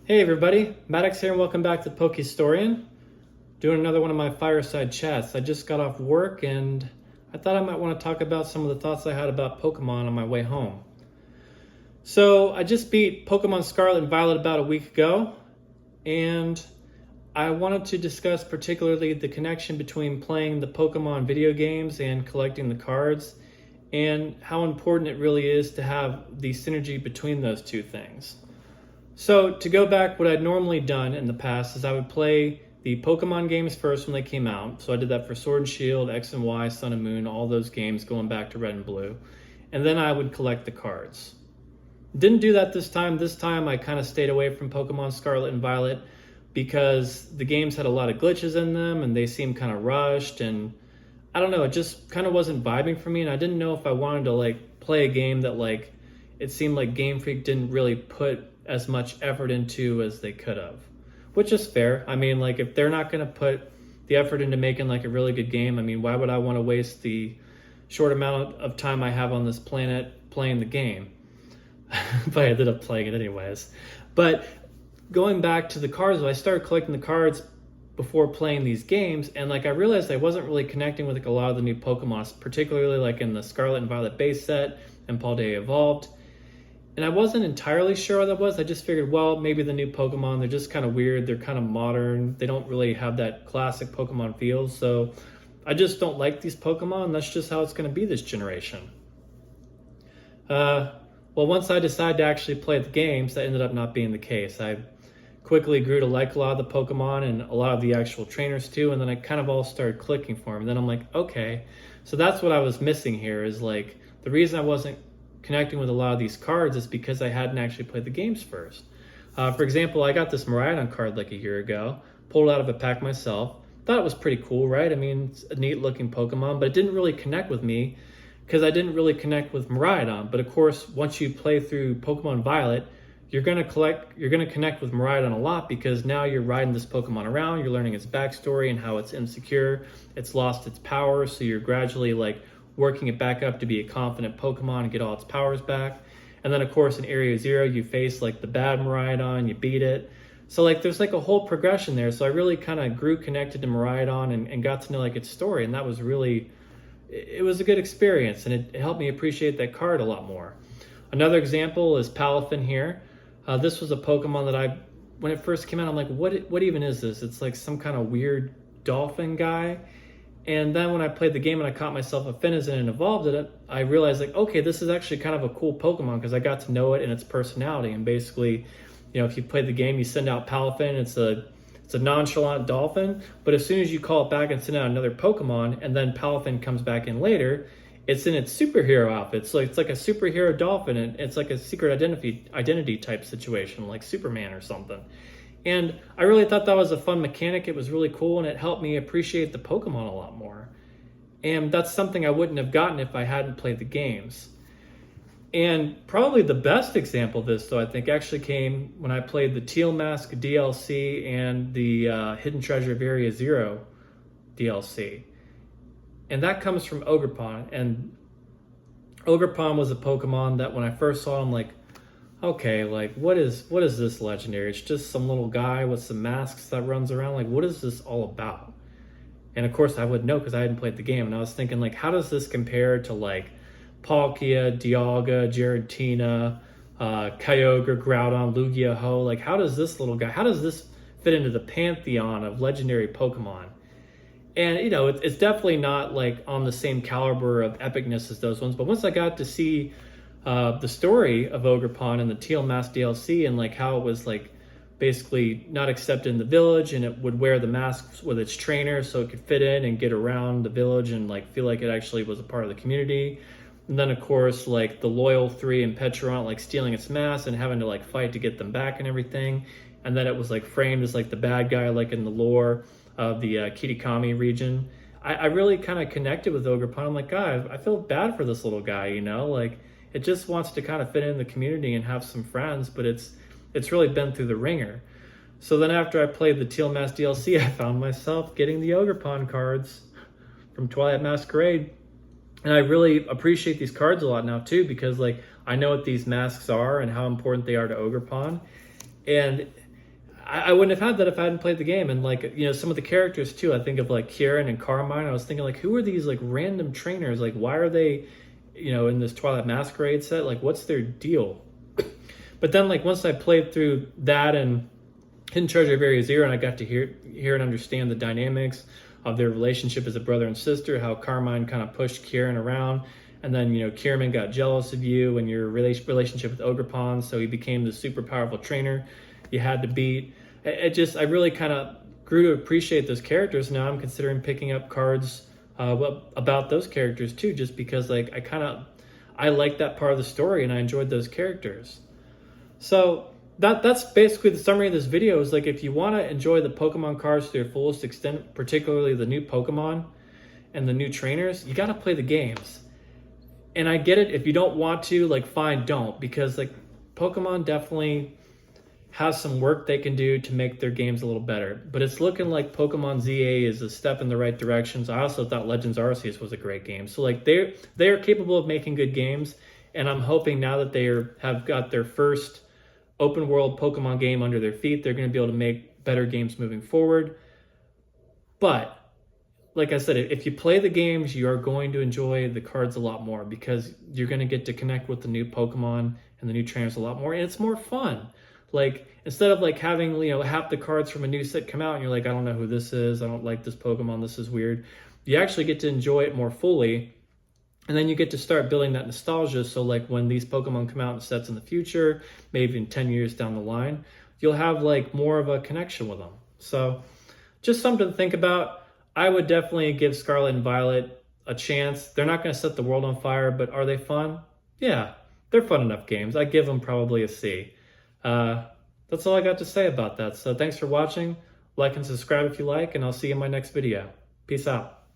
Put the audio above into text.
Hey everybody, Maddox here and welcome back to Pokehistorian. Doing another one of my fireside chats. I just got off work and I thought I might want to talk about some of the thoughts I had about Pokemon on my way home. So I just beat Pokemon Scarlet and Violet about a week ago, and I wanted to discuss particularly the connection between playing the Pokemon video games and collecting the cards, and how important it really is to have the synergy between those two things. So to go back, what I'd normally done in the past is I would play the Pokemon games first when they came out. So I did that for Sword and Shield, X and Y, Sun and Moon, all those games going back to Red and Blue. And then I would collect the cards. Didn't do that this time. This time I kind of stayed away from Pokemon Scarlet and Violet because the games had a lot of glitches in them and they seemed kind of rushed, and I don't know, it just kind of wasn't vibing for me, and I didn't know if I wanted to play a game that it seemed like Game Freak didn't really put as much effort into as they could have, which is fair. I mean, if they're not going to put the effort into making a really good game, I mean, why would I want to waste the short amount of time I have on this planet playing the game? But I ended up playing it anyways. But going back to the cards, I started collecting the cards before playing these games, and I realized I wasn't really connecting with a lot of the new Pokemon, particularly in the Scarlet and Violet base set and Paldea Evolved. And I wasn't entirely sure what that was. I just figured, well, maybe the new Pokemon, they're just kind of weird. They're kind of modern. They don't really have that classic Pokemon feel. So I just don't like these Pokemon. And that's just how it's going to be this generation. Well, once I decided to actually play the games, that ended up not being the case. I quickly grew to like a lot of the Pokemon and a lot of the actual trainers too. And then I kind of all started clicking for them. And then I'm like, okay. So that's what I was missing here is the reason I wasn't connecting with a lot of these cards is because I hadn't actually played the games first. For example, I got this Miraidon card a year ago, pulled it out of a pack myself, thought it was pretty cool, right? I mean, it's a neat looking Pokemon, but it didn't really connect with me because I didn't really connect with Miraidon. But of course, once you play through Pokemon Violet, you're going to connect with Miraidon a lot because now you're riding this Pokemon around, you're learning its backstory and how it's insecure, it's lost its power, so you're gradually working it back up to be a confident Pokemon and get all its powers back. And then of course in Area Zero you face the bad Miraidon, you beat it. So there's a whole progression there. So I really kind of grew connected to Miraidon and got to know its story, and that was really, it was a good experience, and it helped me appreciate that card a lot more. Another example is Palafin here. This was a Pokemon that when it first came out, I'm like, what even is this? It's some kind of weird dolphin guy. And then when I played the game and I caught myself a Finizen and evolved it, I realized okay, this is actually kind of a cool Pokemon because I got to know it and its personality. And basically, if you play the game, you send out Palafin, it's a nonchalant dolphin, but as soon as you call it back and send out another Pokemon, and then Palafin comes back in later, it's in its superhero outfit. So it's like a superhero dolphin, and it's like a secret identity type situation, like Superman or something. And I really thought that was a fun mechanic. It was really cool, and it helped me appreciate the Pokemon a lot more. And that's something I wouldn't have gotten if I hadn't played the games. And probably the best example of this, though, I think actually came when I played the Teal Mask DLC and the Hidden Treasure of Area Zero DLC. And that comes from Ogerpon. And Ogerpon was a Pokemon that when I first saw him, okay, what is this legendary? It's just some little guy with some masks that runs around. What is this all about? And of course I would know because I hadn't played the game. And I was thinking, how does this compare to Palkia, Dialga, Giratina, Kyogre, Groudon, Lugia-Ho? How does this little guy, how does this fit into the pantheon of legendary Pokemon? And it's definitely not on the same caliber of epicness as those ones. But once I got to see the story of Ogerpon and the Teal Mask DLC and how it was basically not accepted in the village, and it would wear the masks with its trainer so it could fit in and get around the village and feel like it actually was a part of the community. And then of course the Loyal 3 and Petront stealing its mask and having to fight to get them back and everything. And then it was framed as the bad guy in the lore of the Kitakami region. I really kind of connected with Ogerpon. I'm God, I feel bad for this little guy, it just wants to kind of fit in the community and have some friends, but it's really been through the ringer. So then after I played the Teal Mask DLC, I found myself getting the Ogerpon cards from Twilight Masquerade. And I really appreciate these cards a lot now too, because I know what these masks are and how important they are to Ogerpon. And I wouldn't have had that if I hadn't played the game. And like, you know, some of the characters too, I think of like Kieran and Carmine. I was thinking like, who are these like random trainers? Like, why are they, you know, in this Twilight Masquerade set? Like, what's their deal? But then like once I played through that and Hidden Treasure of Area Zero, and I got to hear and understand the dynamics of their relationship as a brother and sister, how Carmine kind of pushed Kieran around, and then, you know, Kieran got jealous of you and your relationship with Ogrepon, so he became the super powerful trainer you had to beat. I really kind of grew to appreciate those characters. Now I'm considering picking up cards about those characters too, just because like I like that part of the story and I enjoyed those characters. So that's basically the summary of this video. Is like, if you want to enjoy the Pokemon cards to their fullest extent, particularly the new Pokemon and the new trainers, you got to play the games. And I get it, if you don't want to, like, fine, don't, because like Pokemon definitely has some work they can do to make their games a little better. But it's looking like Pokemon ZA is a step in the right direction. So I also thought Legends Arceus was a great game. So like they are capable of making good games, and I'm hoping now that have got their first open world Pokemon game under their feet, they're going to be able to make better games moving forward. But like I said, if you play the games, you are going to enjoy the cards a lot more, because you're going to get to connect with the new Pokemon and the new trainers a lot more, and it's more fun. Like, instead of like having, you know, half the cards from a new set come out and you're like, I don't know who this is, I don't like this Pokemon, this is weird. You actually get to enjoy it more fully, and then you get to start building that nostalgia. So like when these Pokemon come out in sets in the future, maybe in 10 years down the line, you'll have like more of a connection with them. So just something to think about. I would definitely give Scarlet and Violet a chance. They're not going to set the world on fire, but are they fun? Yeah, they're fun enough games. I give them probably a C. That's all I got to say about that. So thanks for watching. Like and subscribe if you like, and I'll see you in my next video. Peace out.